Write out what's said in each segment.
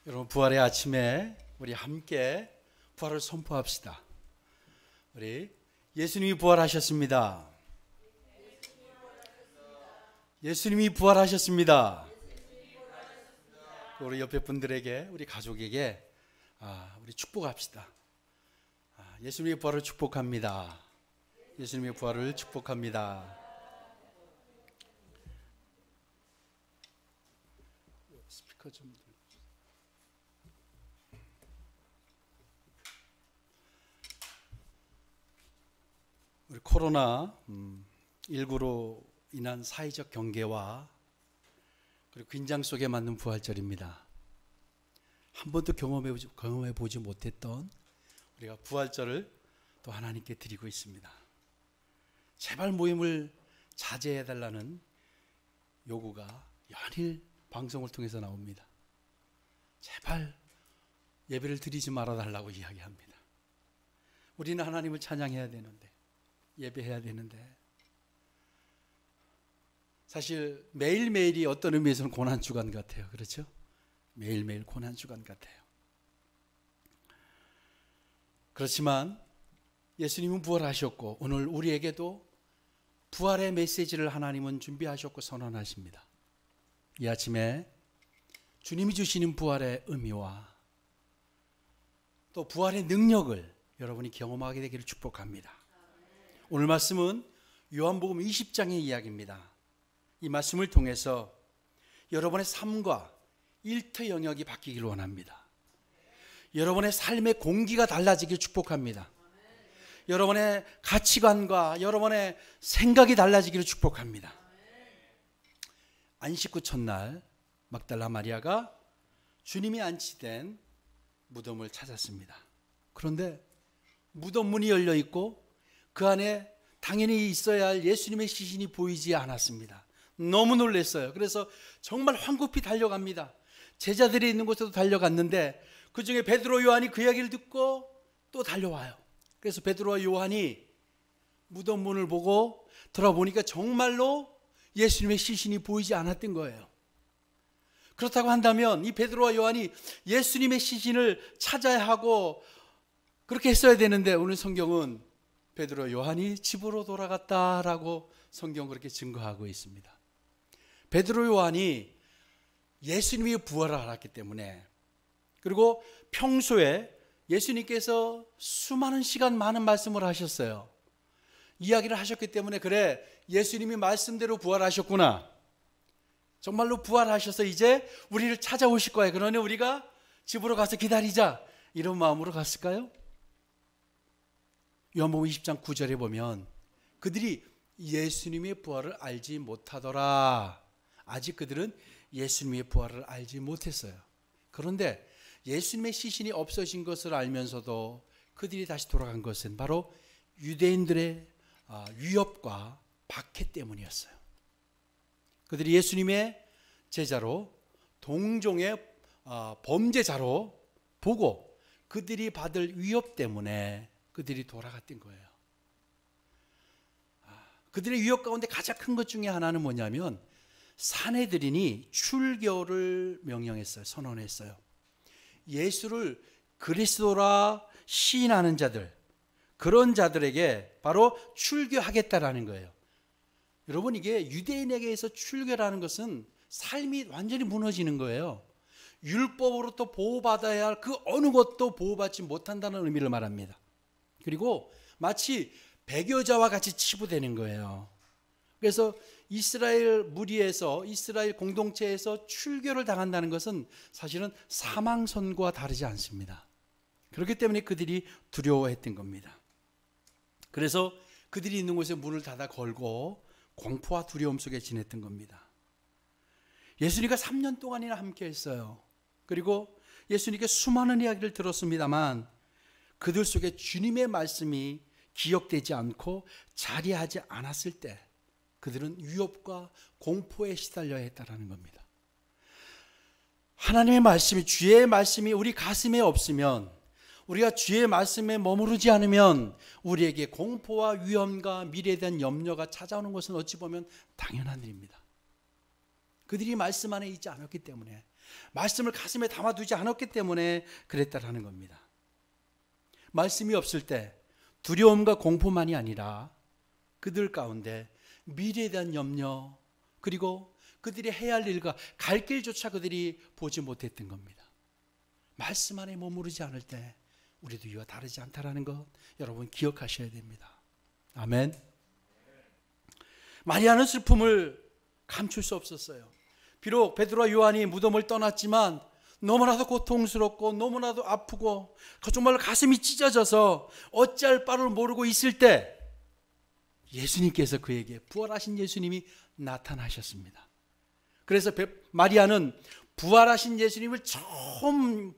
여러분, 부활의 아침에 우리 함께 부활을 선포합시다. 우리 예수님이 부활하셨습니다. 예수님이 부활하셨습니다. 우리 옆에 분들에게, 우리 가족에게 우리 축복합시다. 예수님의 부활을 축복합니다. 예수님의 부활을 축복합니다. 스피커 좀. 우리 코로나 19로 인한 사회적 경계와 그리고 긴장 속에 맞는 부활절입니다. 한 번도 경험해 보지 못했던 우리가 부활절을 또 하나님께 드리고 있습니다. 제발 모임을 자제해 달라는 요구가 연일 방송을 통해서 나옵니다. 제발 예배를 드리지 말아 달라고 이야기합니다. 우리는 하나님을 찬양해야 되는데, 예배해야 되는데, 사실 매일매일이 어떤 의미에서는 고난주간 같아요. 그렇죠? 매일매일 고난주간 같아요. 그렇지만 예수님은 부활하셨고 오늘 우리에게도 부활의 메시지를 하나님은 준비하셨고 선언하십니다. 이 아침에 주님이 주시는 부활의 의미와 또 부활의 능력을 여러분이 경험하게 되기를 축복합니다. 오늘 말씀은 요한복음 20장의 이야기입니다. 이 말씀을 통해서 여러분의 삶과 일터 영역이 바뀌기를 원합니다. 여러분의 삶의 공기가 달라지길 축복합니다. 여러분의 가치관과 여러분의 생각이 달라지기를 축복합니다. 안식 후 첫날 막달라 마리아가 주님이 안치된 무덤을 찾았습니다. 그런데 무덤 문이 열려 있고 그 안에 당연히 있어야 할 예수님의 시신이 보이지 않았습니다. 너무 놀랐어요. 그래서 정말 황급히 달려갑니다. 제자들이 있는 곳에도 달려갔는데 그 중에 베드로, 요한이 그 이야기를 듣고 또 달려와요. 그래서 베드로와 요한이 무덤 문을 보고 들어보니까 정말로 예수님의 시신이 보이지 않았던 거예요. 그렇다고 한다면 이 베드로와 요한이 예수님의 시신을 찾아야 하고 그렇게 했어야 되는데 오늘 성경은 베드로, 요한이 집으로 돌아갔다라고 성경 그렇게 증거하고 있습니다. 베드로, 요한이 예수님이 부활을 알았기 때문에, 그리고 평소에 예수님께서 수많은 시간 많은 말씀을 하셨어요. 이야기를 하셨기 때문에, 그래, 예수님이 말씀대로 부활하셨구나, 정말로 부활하셔서 이제 우리를 찾아오실 거야, 그러니 우리가 집으로 가서 기다리자, 이런 마음으로 갔을까요? 요한복음 20장 9절에 보면 그들이 예수님의 부활을 알지 못하더라. 아직 그들은 예수님의 부활을 알지 못했어요. 그런데 예수님의 시신이 없어진 것을 알면서도 그들이 다시 돌아간 것은 바로 유대인들의 위협과 박해 때문이었어요. 그들이 예수님의 제자로, 동종의 범죄자로 보고 그들이 받을 위협 때문에 그들이 돌아갔던 거예요. 그들의 위협 가운데 가장 큰 것 중에 하나는 뭐냐면 산헤드린이 출교를 명령했어요. 선언했어요. 예수를 그리스도라 시인하는 자들, 그런 자들에게 바로 출교하겠다라는 거예요. 여러분, 이게 유대인에게서 출교라는 것은 삶이 완전히 무너지는 거예요. 율법으로부터 보호받아야 할 그 어느 것도 보호받지 못한다는 의미를 말합니다. 그리고 마치 배교자와 같이 치부되는 거예요. 그래서 이스라엘 무리에서, 이스라엘 공동체에서 출교를 당한다는 것은 사실은 사망선고와 다르지 않습니다. 그렇기 때문에 그들이 두려워했던 겁니다. 그래서 그들이 있는 곳에 문을 닫아 걸고 공포와 두려움 속에 지냈던 겁니다. 예수님과 3년 동안이나 함께 했어요. 그리고 예수님께 수많은 이야기를 들었습니다만 그들 속에 주님의 말씀이 기억되지 않고 자리하지 않았을 때 그들은 위협과 공포에 시달려야 했다는 겁니다. 하나님의 말씀이, 주의 말씀이 우리 가슴에 없으면, 우리가 주의 말씀에 머무르지 않으면 우리에게 공포와 위험과 미래에 대한 염려가 찾아오는 것은 어찌 보면 당연한 일입니다. 그들이 말씀 안에 있지 않았기 때문에, 말씀을 가슴에 담아두지 않았기 때문에 그랬다라는 겁니다. 말씀이 없을 때 두려움과 공포만이 아니라 그들 가운데 미래에 대한 염려, 그리고 그들이 해야 할 일과 갈 길조차 그들이 보지 못했던 겁니다. 말씀 안에 머무르지 않을 때 우리도 이와 다르지 않다라는 것 여러분 기억하셔야 됩니다. 아멘. 마리아는 슬픔을 감출 수 없었어요. 비록 베드로와 요한이 무덤을 떠났지만 너무나도 고통스럽고 너무나도 아프고 정말 가슴이 찢어져서 어찌할 바를 모르고 있을 때 예수님께서 그에게, 부활하신 예수님이 나타나셨습니다. 그래서 마리아는 부활하신 예수님을 처음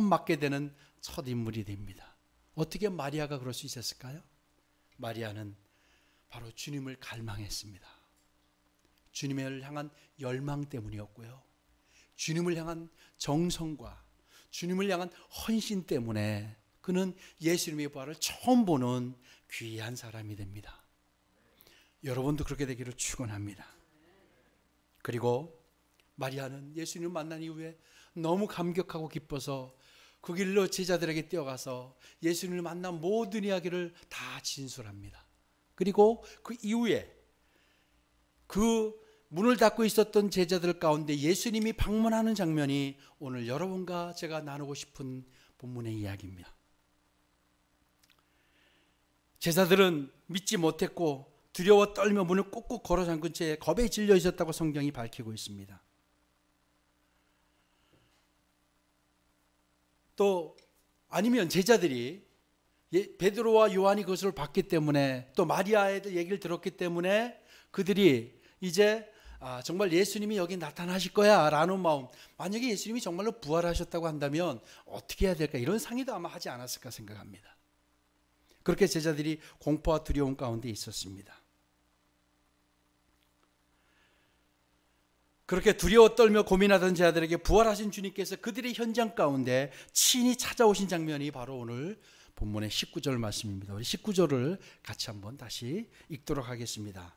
맞게 되는 첫 인물이 됩니다. 어떻게 마리아가 그럴 수 있었을까요? 마리아는 바로 주님을 갈망했습니다. 주님을 향한 열망 때문이었고요. 주님을 향한 정성과 주님을 향한 헌신 때문에 그는 예수님의 부활을 처음 보는 귀한 사람이 됩니다. 여러분도 그렇게 되기를 축원합니다. 그리고 마리아는 예수님을 만난 이후에 너무 감격하고 기뻐서 그 길로 제자들에게 뛰어가서 예수님을 만난 모든 이야기를 다 진술합니다. 그리고 그 이후에 그 문을 닫고 있었던 제자들 가운데 예수님이 방문하는 장면이 오늘 여러분과 제가 나누고 싶은 본문의 이야기입니다. 제자들은 믿지 못했고 두려워 떨며 문을 꾹꾹 걸어 잠근 채 겁에 질려 있었다고 성경이 밝히고 있습니다. 또 아니면 제자들이 베드로와 요한이 그것을 봤기 때문에 또 마리아의 얘기를 들었기 때문에 그들이 이제 정말 예수님이 여기 나타나실 거야 라는 마음, 만약에 예수님이 정말로 부활하셨다고 한다면 어떻게 해야 될까, 이런 상의도 아마 하지 않았을까 생각합니다. 그렇게 제자들이 공포와 두려움 가운데 있었습니다. 그렇게 두려워 떨며 고민하던 제자들에게 부활하신 주님께서 그들의 현장 가운데 친히 찾아오신 장면이 바로 오늘 본문의 19절 말씀입니다. 우리 19절을 같이 한번 다시 읽도록 하겠습니다.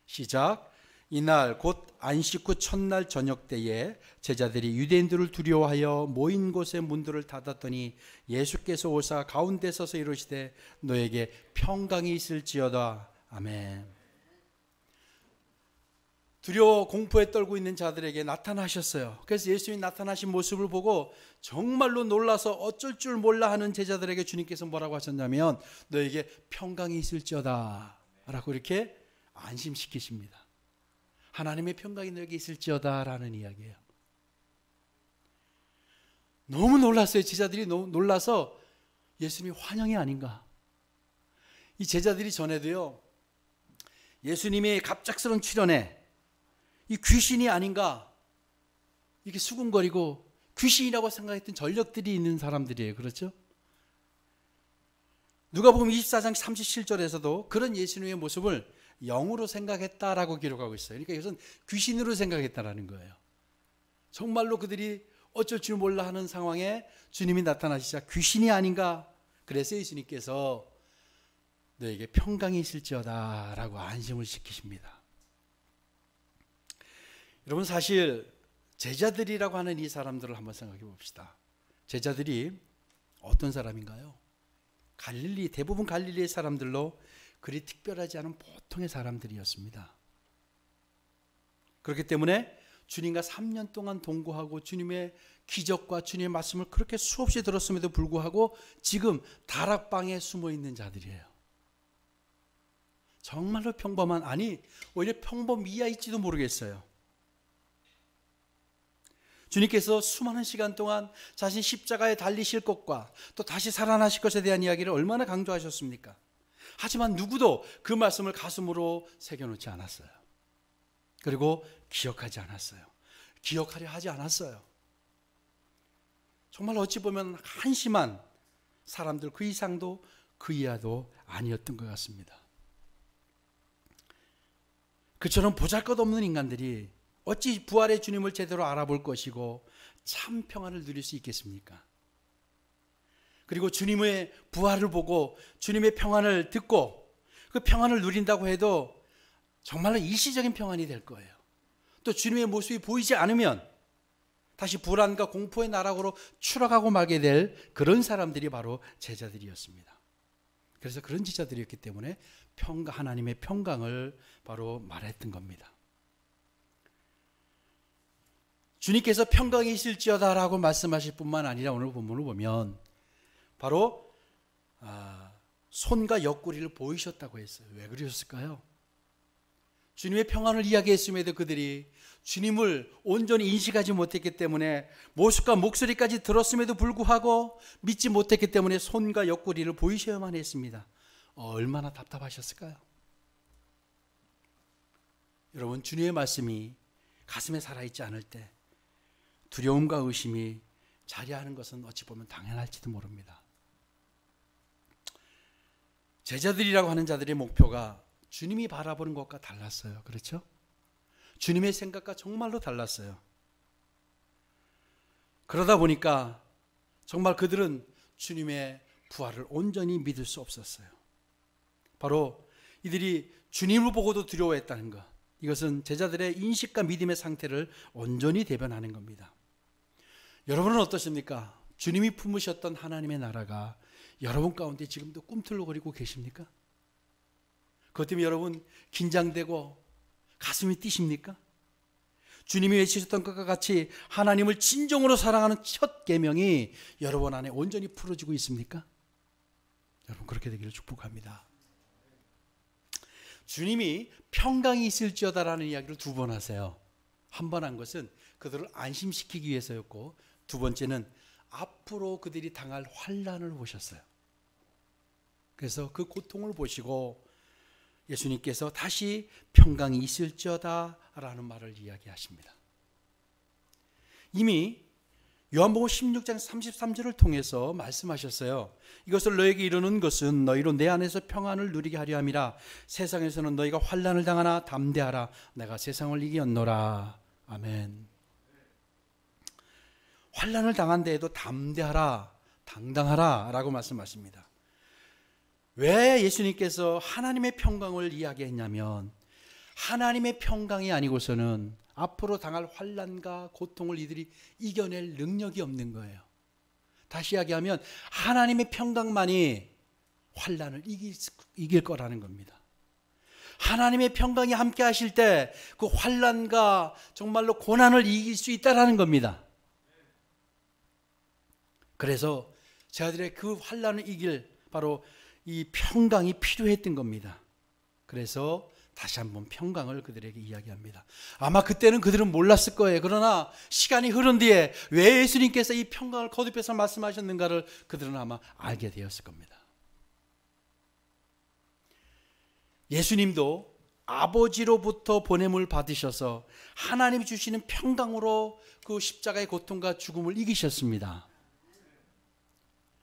시작. 이날 곧 안식 후 첫날 저녁 때에 제자들이 유대인들을 두려워하여 모인 곳의 문들을 닫았더니 예수께서 오사 가운데 서서 이르시되 너에게 평강이 있을지어다. 아멘. 두려워 공포에 떨고 있는 자들에게 나타나셨어요. 그래서 예수님이 나타나신 모습을 보고 정말로 놀라서 어쩔 줄 몰라 하는 제자들에게 주님께서 뭐라고 하셨냐면 너에게 평강이 있을지어다 라고 이렇게 안심시키십니다. 하나님의 평강이 너에게 있을지어다 라는 이야기예요. 너무 놀랐어요. 제자들이 너무 놀라서 예수님이 환영이 아닌가. 이 제자들이 전에도요, 예수님의 갑작스러운 출현에 이 귀신이 아닌가 이렇게 수군거리고 귀신이라고 생각했던 전력들이 있는 사람들이에요. 그렇죠? 누가복음 24장 37절에서도 그런 예수님의 모습을 영으로 생각했다라고 기록하고 있어요. 그러니까 이것은 귀신으로 생각했다라는 거예요. 정말로 그들이 어쩔 줄 몰라 하는 상황에 주님이 나타나시자 귀신이 아닌가. 그래서 예수님께서 너에게 평강이 있을지어다 라고 안심을 시키십니다. 여러분, 사실 제자들이라고 하는 이 사람들을 한번 생각해 봅시다. 제자들이 어떤 사람인가요? 대부분 갈릴리의 사람들로 그리 특별하지 않은 보통의 사람들이었습니다. 그렇기 때문에 주님과 3년 동안 동거하고 주님의 기적과 주님의 말씀을 그렇게 수없이 들었음에도 불구하고 지금 다락방에 숨어 있는 자들이에요. 정말로 평범한, 아니 오히려 평범 이하일지도 모르겠어요. 주님께서 수많은 시간 동안 자신 십자가에 달리실 것과 또 다시 살아나실 것에 대한 이야기를 얼마나 강조하셨습니까? 하지만 누구도 그 말씀을 가슴으로 새겨놓지 않았어요. 그리고 기억하지 않았어요. 기억하려 하지 않았어요. 정말 어찌 보면 한심한 사람들, 그 이상도 그 이하도 아니었던 것 같습니다. 그처럼 보잘것없는 인간들이 어찌 부활의 주님을 제대로 알아볼 것이고 참 평안을 누릴 수 있겠습니까? 그리고 주님의 부활을 보고 주님의 평안을 듣고 그 평안을 누린다고 해도 정말로 일시적인 평안이 될 거예요. 또 주님의 모습이 보이지 않으면 다시 불안과 공포의 나락으로 추락하고 말게 될 그런 사람들이 바로 제자들이었습니다. 그래서 그런 제자들이었기 때문에 하나님의 평강을 바로 말했던 겁니다. 주님께서 평강이 있을지어다 라고 말씀하실 뿐만 아니라 오늘 본문을 보면 바로 손과 옆구리를 보이셨다고 했어요. 왜 그러셨을까요? 주님의 평안을 이야기했음에도 그들이 주님을 온전히 인식하지 못했기 때문에 모습과 목소리까지 들었음에도 불구하고 믿지 못했기 때문에 손과 옆구리를 보이셔야만 했습니다. 얼마나 답답하셨을까요? 여러분, 주님의 말씀이 가슴에 살아있지 않을 때 두려움과 의심이 자리하는 것은 어찌 보면 당연할지도 모릅니다. 제자들이라고 하는 자들의 목표가 주님이 바라보는 것과 달랐어요. 그렇죠? 주님의 생각과 정말로 달랐어요. 그러다 보니까 정말 그들은 주님의 부활을 온전히 믿을 수 없었어요. 바로 이들이 주님을 보고도 두려워했다는 것, 이것은 제자들의 인식과 믿음의 상태를 온전히 대변하는 겁니다. 여러분은 어떠십니까? 주님이 품으셨던 하나님의 나라가 여러분 가운데 지금도 꿈틀거리고 계십니까? 그것 때문에 여러분 긴장되고 가슴이 뛰십니까? 주님이 외치셨던 것과 같이 하나님을 진정으로 사랑하는 첫 계명이 여러분 안에 온전히 풀어지고 있습니까? 여러분 그렇게 되기를 축복합니다. 주님이 평강이 있을지어다라는 이야기를 2번 하세요. 한 번 한 것은 그들을 안심시키기 위해서였고, 두 번째는 앞으로 그들이 당할 환난을 보셨어요. 그래서 그 고통을 보시고 예수님께서 다시 평강이 있을지어다 라는 말을 이야기하십니다. 이미 요한복음 16장 33절을 통해서 말씀하셨어요. 이것을 너에게 이르는 것은 너희로 내 안에서 평안을 누리게 하려 함이라. 세상에서는 너희가 환난을 당하나 담대하라. 내가 세상을 이겼노라. 아멘. 환난을 당한 데에도 담대하라, 당당하라 라고 말씀하십니다. 왜 예수님께서 하나님의 평강을 이야기했냐면, 하나님의 평강이 아니고서는 앞으로 당할 환난과 고통을 이들이 이겨낼 능력이 없는 거예요. 다시 이야기하면 하나님의 평강만이 환난을 이길 거라는 겁니다. 하나님의 평강이 함께 하실 때 그 환난과 정말로 고난을 이길 수 있다라는 겁니다. 그래서 저희들의 그 환난을 이길 바로 이 평강이 필요했던 겁니다. 그래서 다시 한번 평강을 그들에게 이야기합니다. 아마 그때는 그들은 몰랐을 거예요. 그러나 시간이 흐른 뒤에 왜 예수님께서 이 평강을 거듭해서 말씀하셨는가를 그들은 아마 알게 되었을 겁니다. 예수님도 아버지로부터 보냄을 받으셔서 하나님이 주시는 평강으로 그 십자가의 고통과 죽음을 이기셨습니다.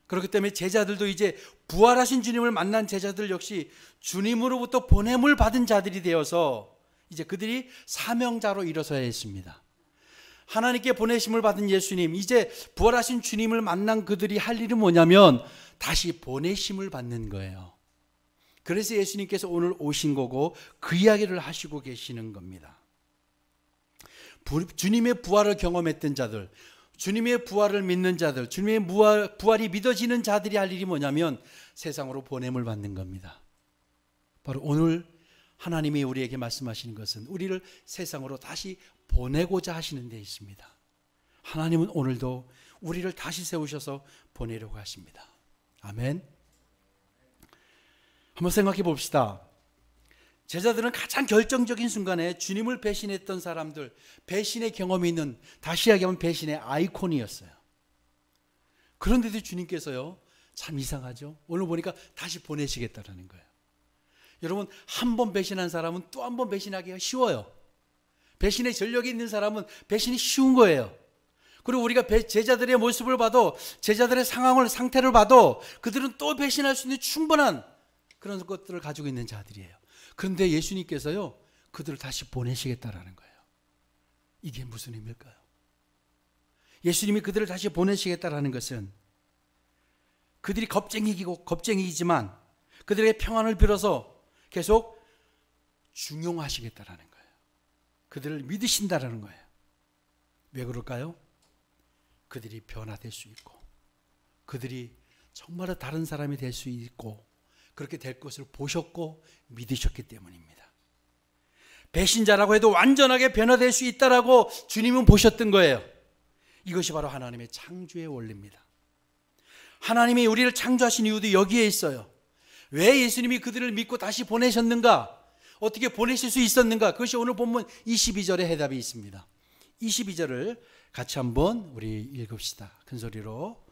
그렇기 때문에 제자들도 이제 부활하신 주님을 만난 제자들 역시 주님으로부터 보냄을 받은 자들이 되어서 이제 그들이 사명자로 일어서야 했습니다. 하나님께 보내심을 받은 예수님, 이제 부활하신 주님을 만난 그들이 할 일은 뭐냐면 다시 보내심을 받는 거예요. 그래서 예수님께서 오늘 오신 거고 그 이야기를 하시고 계시는 겁니다. 주님의 부활을 경험했던 자들, 주님의 부활을 믿는 자들, 주님의 부활이 믿어지는 자들이 할 일이 뭐냐면 세상으로 보냄을 받는 겁니다. 바로 오늘 하나님이 우리에게 말씀하시는 것은 우리를 세상으로 다시 보내고자 하시는 데 있습니다. 하나님은 오늘도 우리를 다시 세우셔서 보내려고 하십니다. 아멘. 한번 생각해 봅시다. 제자들은 가장 결정적인 순간에 주님을 배신했던 사람들, 배신의 경험이 있는, 다시 이야기하면 배신의 아이콘이었어요. 그런데도 주님께서요, 참 이상하죠. 오늘 보니까 다시 보내시겠다라는 거예요. 여러분, 한 번 배신한 사람은 또 한 번 배신하기가 쉬워요. 배신의 전력이 있는 사람은 배신이 쉬운 거예요. 그리고 우리가 제자들의 모습을 봐도, 제자들의 상태를 봐도 그들은 또 배신할 수 있는 충분한 그런 것들을 가지고 있는 자들이에요. 그런데 예수님께서요, 그들을 다시 보내시겠다라는 거예요. 이게 무슨 의미일까요? 예수님이 그들을 다시 보내시겠다라는 것은 그들이 겁쟁이지만 그들의 평안을 빌어서 계속 중용하시겠다라는 거예요. 그들을 믿으신다라는 거예요. 왜 그럴까요? 그들이 변화될 수 있고 그들이 정말로 다른 사람이 될 수 있고 그렇게 될 것을 보셨고 믿으셨기 때문입니다. 배신자라고 해도 완전하게 변화될 수 있다라고 주님은 보셨던 거예요. 이것이 바로 하나님의 창조의 원리입니다. 하나님이 우리를 창조하신 이유도 여기에 있어요. 왜 예수님이 그들을 믿고 다시 보내셨는가? 어떻게 보내실 수 있었는가? 그것이 오늘 본문 22절에 해답이 있습니다. 22절을 같이 한번 우리 읽읍시다. 큰 소리로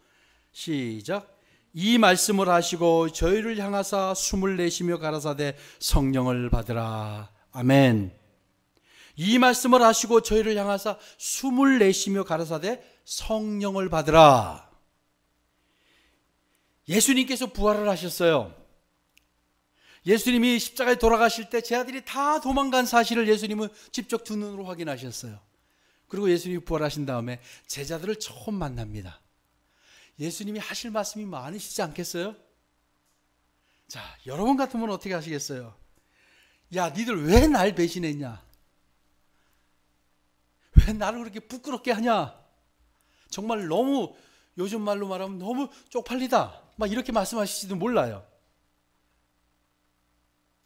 시작. 이 말씀을 하시고 저희를 향하사 숨을 내쉬며 가라사대 성령을 받으라. 아멘. 이 말씀을 하시고 저희를 향하사 숨을 내쉬며 가라사대 성령을 받으라. 예수님께서 부활을 하셨어요. 예수님이 십자가에 돌아가실 때 제 아들이 다 도망간 사실을 예수님은 직접 두 눈으로 확인하셨어요. 그리고 예수님이 부활하신 다음에 제자들을 처음 만납니다. 예수님이 하실 말씀이 많으시지 않겠어요? 자, 여러분 같으면 어떻게 하시겠어요? 야, 니들 왜 날 배신했냐? 왜 나를 그렇게 부끄럽게 하냐? 정말 너무, 요즘 말로 말하면 너무 쪽팔리다. 막 이렇게 말씀하실지도 몰라요.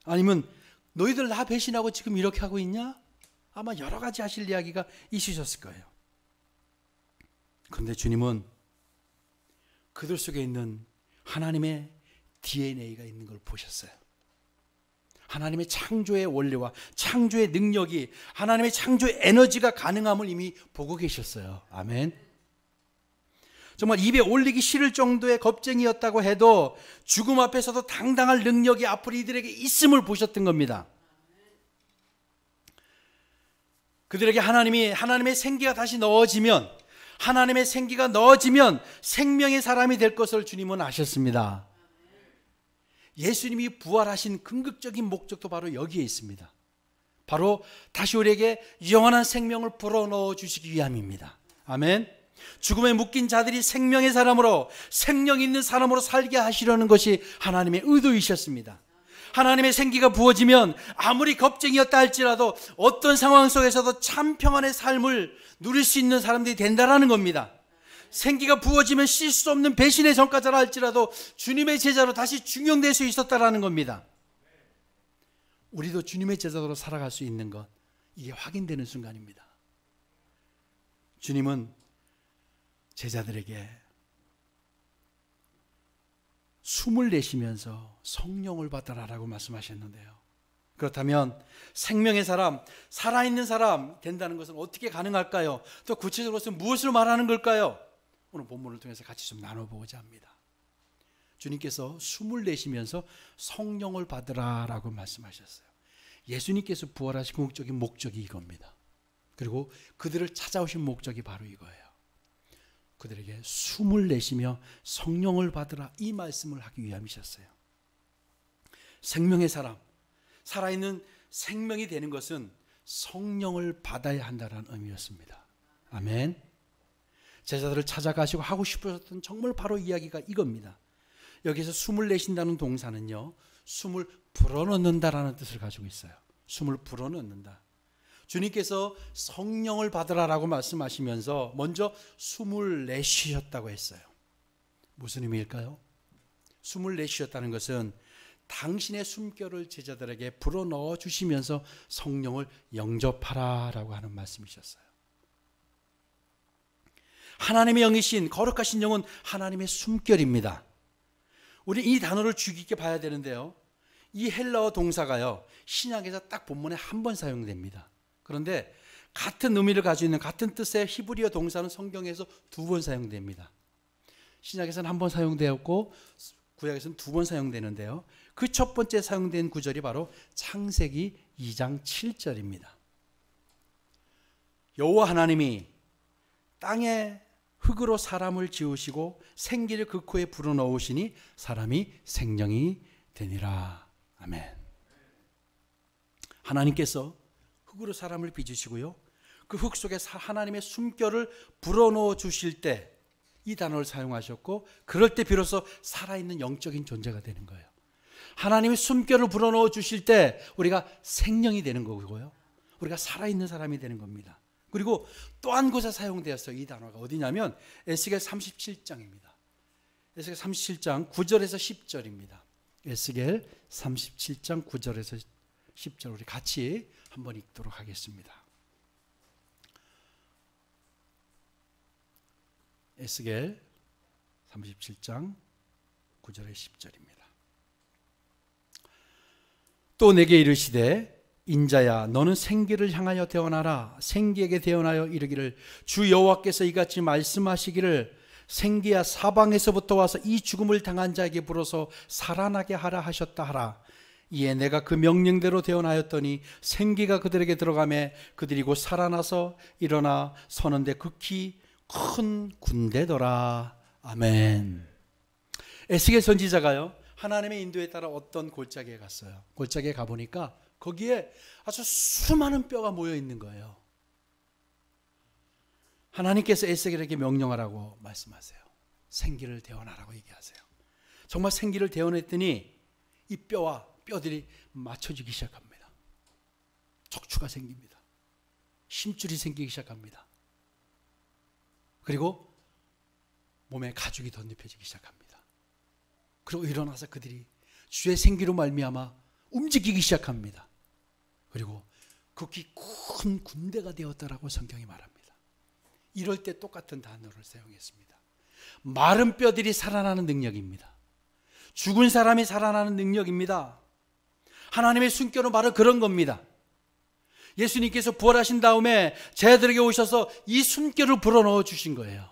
아니면 너희들 나 배신하고 지금 이렇게 하고 있냐? 아마 여러 가지 하실 이야기가 있으셨을 거예요. 그런데 주님은 그들 속에 있는 하나님의 DNA가 있는 걸 보셨어요. 하나님의 창조의 원리와 창조의 능력이, 하나님의 창조의 에너지가 가능함을 이미 보고 계셨어요. 아멘. 정말 입에 올리기 싫을 정도의 겁쟁이였다고 해도 죽음 앞에서도 당당할 능력이 앞으로 이들에게 있음을 보셨던 겁니다. 그들에게 하나님의 생기가 다시 넣어지면, 하나님의 생기가 넣어지면 생명의 사람이 될 것을 주님은 아셨습니다. 예수님이 부활하신 궁극적인 목적도 바로 여기에 있습니다. 바로 다시 우리에게 영원한 생명을 불어넣어 주시기 위함입니다. 아멘. 죽음에 묶인 자들이 생명의 사람으로, 생명 있는 사람으로 살게 하시려는 것이 하나님의 의도이셨습니다. 하나님의 생기가 부어지면 아무리 겁쟁이였다 할지라도 어떤 상황 속에서도 참 평안의 삶을 누릴 수 있는 사람들이 된다라는 겁니다. 생기가 부어지면 씻을 수 없는 배신의 전과자라 할지라도 주님의 제자로 다시 중용될 수 있었다라는 겁니다. 우리도 주님의 제자로 살아갈 수 있는 것, 이게 확인되는 순간입니다. 주님은 제자들에게 숨을 내쉬면서 성령을 받아라라고 말씀하셨는데요. 그렇다면 생명의 사람, 살아있는 사람 된다는 것은 어떻게 가능할까요? 또 구체적으로서 무엇을 말하는 걸까요? 오늘 본문을 통해서 같이 좀 나눠보고자 합니다. 주님께서 숨을 내쉬면서 성령을 받으라라고 말씀하셨어요. 예수님께서 부활하신 궁극적인 목적이 이겁니다. 그리고 그들을 찾아오신 목적이 바로 이거예요. 그들에게 숨을 내쉬며 성령을 받으라, 이 말씀을 하기 위함이셨어요. 생명의 사람, 살아있는 생명이 되는 것은 성령을 받아야 한다는 의미였습니다. 아멘. 제자들을 찾아가시고 하고 싶으셨던 정말 바로 이야기가 이겁니다. 여기서 숨을 내쉰다는 동사는요, 숨을 불어넣는다라는 뜻을 가지고 있어요. 숨을 불어넣는다. 주님께서 성령을 받으라라고 말씀하시면서 먼저 숨을 내쉬셨다고 했어요. 무슨 의미일까요? 숨을 내쉬셨다는 것은 당신의 숨결을 제자들에게 불어넣어 주시면서 성령을 영접하라라고 하는 말씀이셨어요. 하나님의 영이신 거룩하신 영은 하나님의 숨결입니다. 우리 이 단어를 주의 깊게 봐야 되는데요, 이 헬라어 동사가요, 신약에서 딱 본문에 한 번 사용됩니다. 그런데 같은 의미를 가지고 있는 같은 뜻의 히브리어 동사는 성경에서 두 번 사용됩니다. 신약에서는 한 번 사용되었고 구약에서는 두 번 사용되는데요, 그 첫 번째 사용된 구절이 바로 창세기 2장 7절입니다. 여호와 하나님이 땅에 흙으로 사람을 지으시고 생기를 그 코에 불어넣으시니 사람이 생명이 되니라. 아멘. 하나님께서 흙으로 사람을 빚으시고요, 그 흙 속에 하나님의 숨결을 불어넣어 주실 때 이 단어를 사용하셨고, 그럴 때 비로소 살아있는 영적인 존재가 되는 거예요. 하나님의 숨결을 불어넣어 주실 때 우리가 생명이 되는 거고요, 우리가 살아있는 사람이 되는 겁니다. 그리고 또 한 곳에 사용되었어요. 이 단어가 어디냐면 에스겔 37장입니다. 에스겔 37장 9절에서 10절입니다. 에스겔 37장 9절에서 10절 우리 같이 한번 읽도록 하겠습니다. 에스겔 37장 9절에 10절입니다. 또 내게 이르시되 인자야 너는 생기를 향하여 대언하라. 생기에게 대언하여 이르기를 주 여호와께서 이같이 말씀하시기를 생기야 사방에서부터 와서 이 죽음을 당한 자에게 불어서 살아나게 하라 하셨다 하라. 이에 내가 그 명령대로 대언하였더니 생기가 그들에게 들어가매 그들이 곧 살아나서 일어나 서는데 극히 큰 군대더라. 아멘. 에스겔 선지자가요 하나님의 인도에 따라 어떤 골짜기에 갔어요. 골짜기에 가보니까 거기에 아주 수많은 뼈가 모여 있는 거예요. 하나님께서 에스겔에게 명령하라고 말씀하세요. 생기를 대언하라고 얘기하세요. 정말 생기를 대언했더니 이 뼈와 뼈들이 맞춰지기 시작합니다. 척추가 생깁니다. 심줄이 생기기 시작합니다. 그리고 몸에 가죽이 덧입혀지기 시작합니다. 그리고 일어나서 그들이 주의 생기로 말미암아 움직이기 시작합니다. 그리고 극히 큰 군대가 되었다라고 성경이 말합니다. 이럴 때 똑같은 단어를 사용했습니다. 마른 뼈들이 살아나는 능력입니다. 죽은 사람이 살아나는 능력입니다. 하나님의 숨결은 바로 그런 겁니다. 예수님께서 부활하신 다음에 제자들에게 오셔서 이 숨결을 불어넣어 주신 거예요.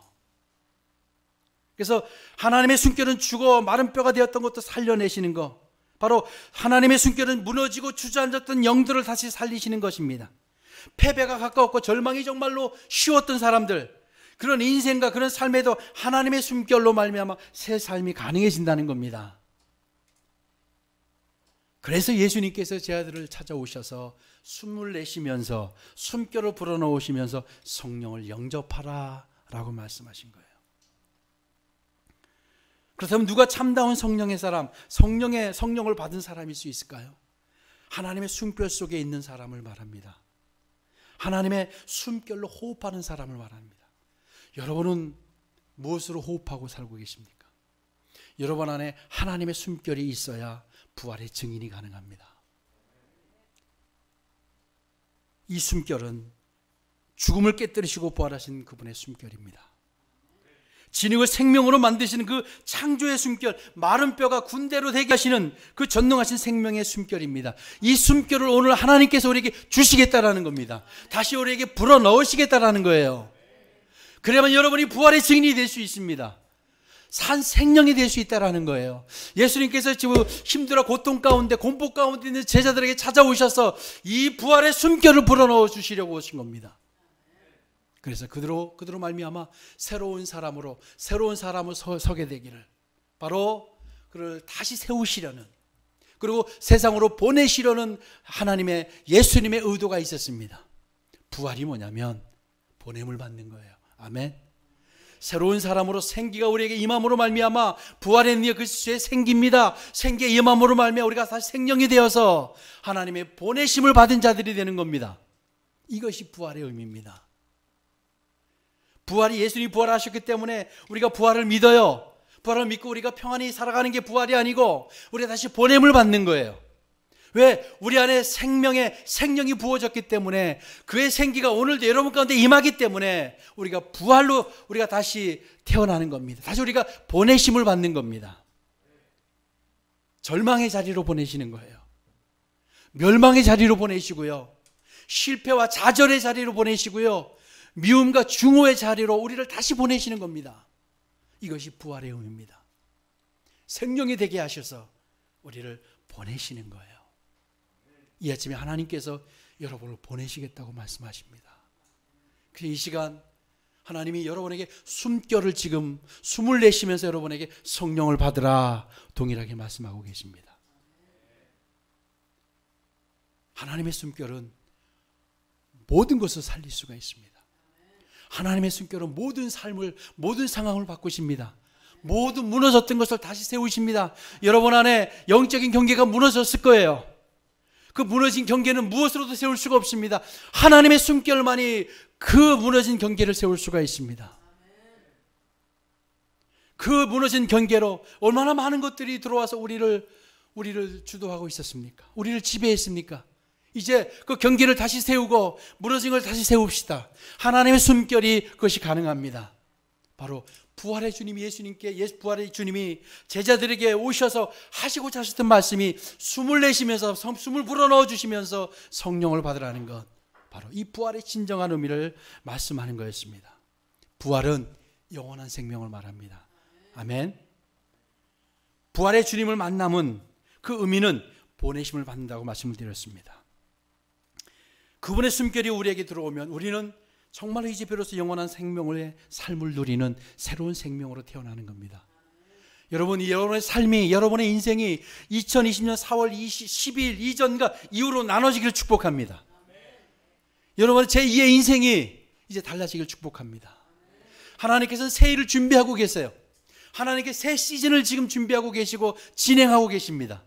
그래서 하나님의 숨결은 죽어 마른 뼈가 되었던 것도 살려내시는 거, 바로 하나님의 숨결은 무너지고 주저앉았던 영들을 다시 살리시는 것입니다. 패배가 가까웠고 절망이 정말로 쉬웠던 사람들, 그런 인생과 그런 삶에도 하나님의 숨결로 말미암아 새 삶이 가능해진다는 겁니다. 그래서 예수님께서 제자들을 찾아오셔서 숨을 내쉬면서 숨결을 불어넣으시면서 성령을 영접하라 라고 말씀하신 거예요. 그렇다면 누가 참다운 성령의 사람, 성령을 받은 사람일 수 있을까요? 하나님의 숨결 속에 있는 사람을 말합니다. 하나님의 숨결로 호흡하는 사람을 말합니다. 여러분은 무엇으로 호흡하고 살고 계십니까? 여러분 안에 하나님의 숨결이 있어야 부활의 증인이 가능합니다. 이 숨결은 죽음을 깨뜨리시고 부활하신 그분의 숨결입니다. 진흙을 생명으로 만드시는 그 창조의 숨결, 마른 뼈가 군대로 되게 하시는 그 전능하신 생명의 숨결입니다. 이 숨결을 오늘 하나님께서 우리에게 주시겠다라는 겁니다. 다시 우리에게 불어넣으시겠다라는 거예요. 그래야만 여러분이 부활의 증인이 될 수 있습니다. 산 생명이 될 수 있다라는 거예요. 예수님께서 지금 힘들어 고통 가운데 공포 가운데 있는 제자들에게 찾아오셔서 이 부활의 숨결을 불어넣어 주시려고 오신 겁니다. 그래서 그대로 말미암아 새로운 사람으로 서게 되기를, 바로 그를 다시 세우시려는, 그리고 세상으로 보내시려는 하나님의 예수님의 의도가 있었습니다. 부활이 뭐냐면 보냄을 받는 거예요. 아멘. 새로운 사람으로 생기가 우리에게 임함으로 말미암아 부활의 능력 그리스도의 생기입니다. 생기의 임함으로 말미암아 우리가 다시 생명이 되어서 하나님의 보내심을 받은 자들이 되는 겁니다. 이것이 부활의 의미입니다. 부활이, 예수님이 부활하셨기 때문에 우리가 부활을 믿어요. 부활을 믿고 우리가 평안히 살아가는 게 부활이 아니고 우리가 다시 보냄을 받는 거예요. 왜? 우리 안에 생명이 부어졌기 때문에, 그의 생기가 오늘도 여러분 가운데 임하기 때문에 우리가 부활로 우리가 다시 태어나는 겁니다. 다시 우리가 보내심을 받는 겁니다. 절망의 자리로 보내시는 거예요. 멸망의 자리로 보내시고요. 실패와 좌절의 자리로 보내시고요. 미움과 증오의 자리로 우리를 다시 보내시는 겁니다. 이것이 부활의 의미입니다. 생명이 되게 하셔서 우리를 보내시는 거예요. 이 아침에 하나님께서 여러분을 보내시겠다고 말씀하십니다. 그래서 이 시간 하나님이 여러분에게 숨결을, 지금 숨을 내쉬면서 여러분에게 성령을 받으라 동일하게 말씀하고 계십니다. 하나님의 숨결은 모든 것을 살릴 수가 있습니다. 하나님의 숨결은 모든 삶을, 모든 상황을 바꾸십니다. 모든 무너졌던 것을 다시 세우십니다. 여러분 안에 영적인 경계가 무너졌을 거예요. 그 무너진 경계는 무엇으로도 세울 수가 없습니다. 하나님의 숨결만이 그 무너진 경계를 세울 수가 있습니다. 그 무너진 경계로 얼마나 많은 것들이 들어와서 우리를 주도하고 있었습니까? 우리를 지배했습니까? 이제 그 경계를 다시 세우고 무너진 걸 다시 세웁시다. 하나님의 숨결이 그것이 가능합니다. 바로 부활의 주님 부활의 주님이 제자들에게 오셔서 하시고자 하셨던 말씀이 숨을 내쉬면서 숨을 불어넣어 주시면서 성령을 받으라는 것, 바로 이 부활의 진정한 의미를 말씀하는 거였습니다. 부활은 영원한 생명을 말합니다. 아멘. 부활의 주님을 만남은 그 의미는 보내심을 받는다고 말씀을 드렸습니다. 그분의 숨결이 우리에게 들어오면 우리는 정말로 이제 비로소 영원한 생명의 삶을 누리는 새로운 생명으로 태어나는 겁니다. 여러분의 삶이, 여러분의 인생이 2020년 4월 10일 이전과 이후로 나눠지기를 축복합니다. 여러분의 제2의 인생이 이제 달라지기를 축복합니다. 하나님께서는 새 일을 준비하고 계세요. 하나님께 새 시즌을 지금 준비하고 계시고 진행하고 계십니다.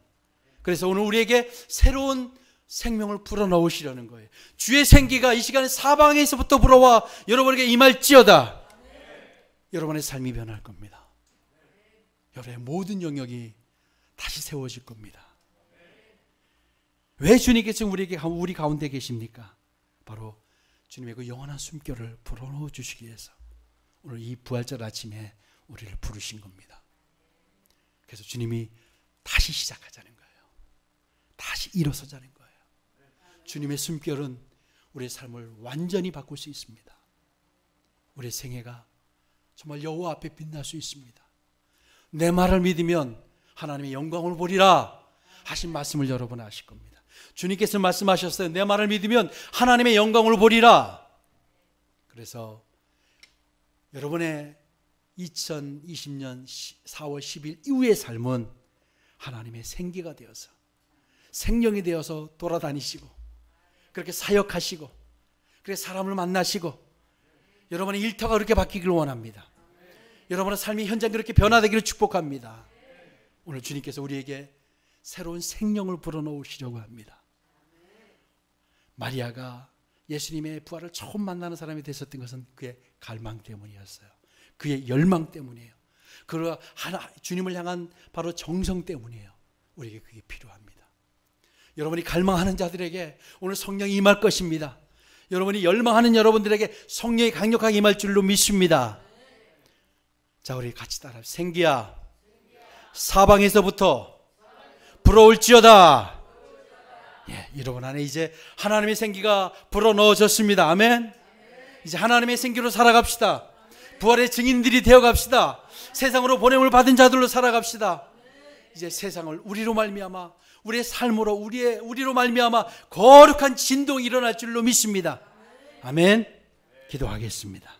그래서 오늘 우리에게 새로운 생명을 불어넣으시려는 거예요. 주의 생기가 이 시간에 사방에서부터 불어와 여러분에게 임할지어다. 여러분의 삶이 변할 겁니다. 여러분의 모든 영역이 다시 세워질 겁니다. 왜 주님께서 우리 가운데 계십니까? 바로 주님의 그 영원한 숨결을 불어넣어 주시기 위해서 오늘 이 부활절 아침에 우리를 부르신 겁니다. 그래서 주님이 다시 시작하자는 거예요. 다시 일어서자는 거예요. 주님의 숨결은 우리의 삶을 완전히 바꿀 수 있습니다. 우리의 생애가 정말 여호와 앞에 빛날 수 있습니다. 내 말을 믿으면 하나님의 영광을 보리라 하신 말씀을 여러분 아실 겁니다. 주님께서 말씀하셨어요. 내 말을 믿으면 하나님의 영광을 보리라. 그래서 여러분의 2020년 4월 10일 이후의 삶은 하나님의 생기가 되어서 생명이 되어서 돌아다니시고 그렇게 사역하시고 그렇게 사람을 만나시고 여러분의 일터가 그렇게 바뀌기를 원합니다. 여러분의 삶의 현장이 그렇게 변화되기를 축복합니다. 오늘 주님께서 우리에게 새로운 생명을 불어넣으시려고 합니다. 마리아가 예수님의 부활을 처음 만나는 사람이 됐었던 것은 그의 갈망 때문이었어요. 그의 열망 때문이에요. 그 주님을 향한 바로 정성 때문이에요. 우리에게 그게 필요합니다. 여러분이 갈망하는 자들에게 오늘 성령이 임할 것입니다. 여러분이 열망하는 여러분들에게 성령이 강력하게 임할 줄로 믿습니다. 자, 우리 같이 따라 생기야 사방에서부터 불어올지어다. 예, 여러분 안에 이제 하나님의 생기가 불어넣어졌습니다. 아멘. 이제 하나님의 생기로 살아갑시다. 부활의 증인들이 되어갑시다. 세상으로 보냄을 받은 자들로 살아갑시다. 이제 세상을 우리로 말미암아 우리의 삶으로 우리로 말미암아 거룩한 진동이 일어날 줄로 믿습니다. 아멘. 기도하겠습니다.